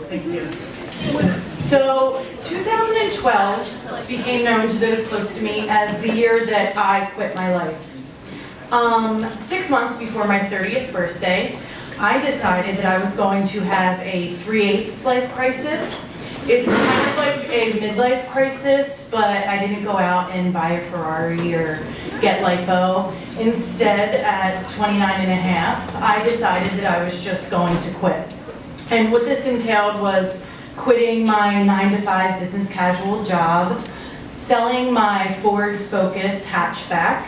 Thank you. So 2012 became known to those close to me as the year that I quit my life. 6 months before my 30th birthday, I decided that I was going to have a 3/8 life crisis. It's kind of like a midlife crisis, but I didn't go out and buy a Ferrari or get lipo. Instead, at 29 and a half, I decided that I was just going to quit. And what this entailed was quitting my 9-to-5 business casual job, selling my Ford Focus hatchback,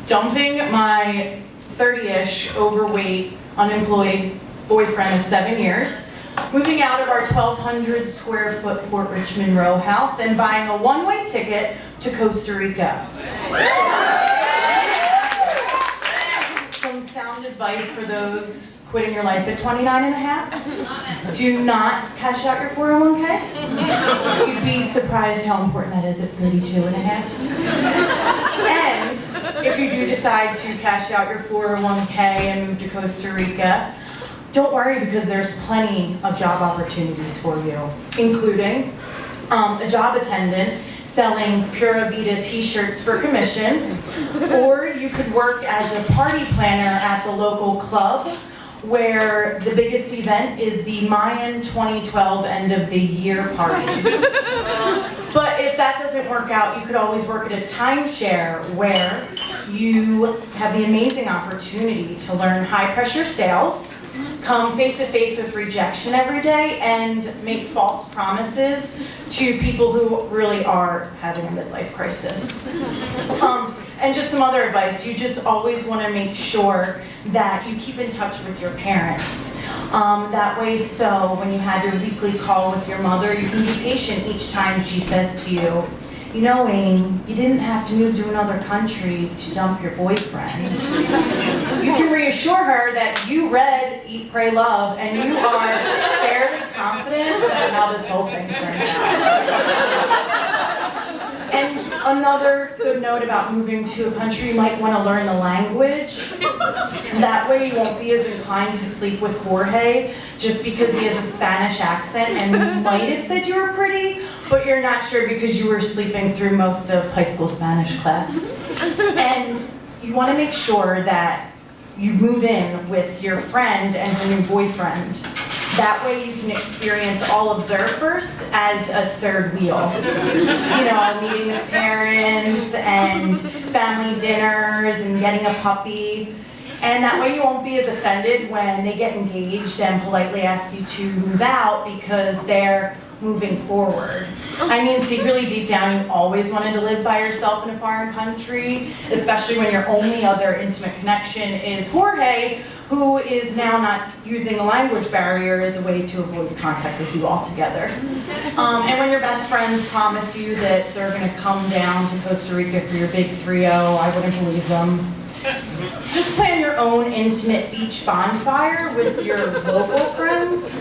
dumping my 30-ish overweight unemployed boyfriend of 7 years, moving out of our 1,200 square foot Port Richmond row house and buying a one-way ticket to Costa Rica. Some sound advice for those quitting your life at 29 and a half. Do not cash out your 401k. You'd be surprised how important that is at 32 and a half. And if you do decide to cash out your 401k and move to Costa Rica, don't worry, because there's plenty of job opportunities for you, including a job attendant selling Pura Vida t-shirts for commission, or you could work as a party planner at the local club, where the biggest event is the Mayan 2012 end of the year party. But if that doesn't work out, you could always work at a timeshare where you have the amazing opportunity to learn high pressure sales, come face to face with rejection every day, and make false promises to people who really are having a midlife crisis. And just some other advice, you just always want to make sure that you keep in touch with your parents. That way, so when you have your weekly call with your mother, you can be patient each time she says to you, "You know, Wayne, you didn't have to move to another country to dump your boyfriend." You can reassure her that you read Eat, Pray, Love, and you are fairly confident about how this whole thing turns out. And another good note about moving to a country, you might want to learn the language. That way you won't be as inclined to sleep with Jorge just because he has a Spanish accent and you might have said you were pretty, but you're not sure because you were sleeping through most of high school Spanish class. And you want to make sure that you move in with your friend and her new boyfriend. That way you can experience all of their firsts as a third wheel. You know, meeting the parents and family dinners and getting a puppy. And that way you won't be as offended when they get engaged and politely ask you to move out because they're moving forward. I mean, secretly deep down you always wanted to live by yourself in a foreign country, especially when your only other intimate connection is Jorge, who is now not using the language barrier as a way to avoid contact with you altogether. And when your best friends promise you that they're going to come down to Costa Rica for your big 3-0, I wouldn't believe them. Just plan your own intimate beach bonfire with your local friends,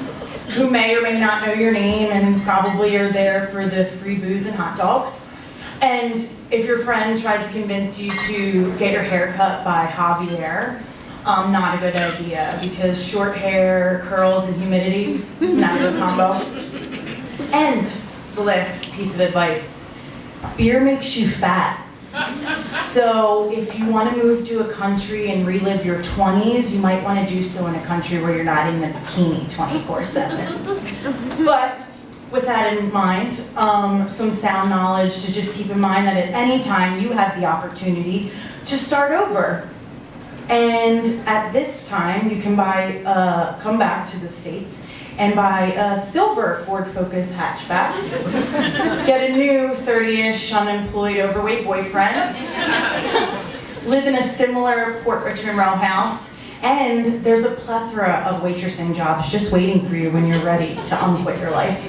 who may or may not know your name and probably are there for the free booze and hot dogs. And if your friend tries to convince you to get your hair cut by Javier, not a good idea, because short hair, curls, and humidity, not a good combo. And the last piece of advice, beer makes you fat. So if you want to move to a country and relive your 20s, you might want to do so in a country where you're not in a bikini 24/7. But with that in mind, some sound knowledge to just keep in mind that at any time you have the opportunity to start over. And at this time, you can come back to the States and buy a silver Ford Focus hatchback, get a new 30-ish unemployed overweight boyfriend, live in a similar Port Richmond row house, and there's a plethora of waitressing jobs just waiting for you when you're ready to unquit your life.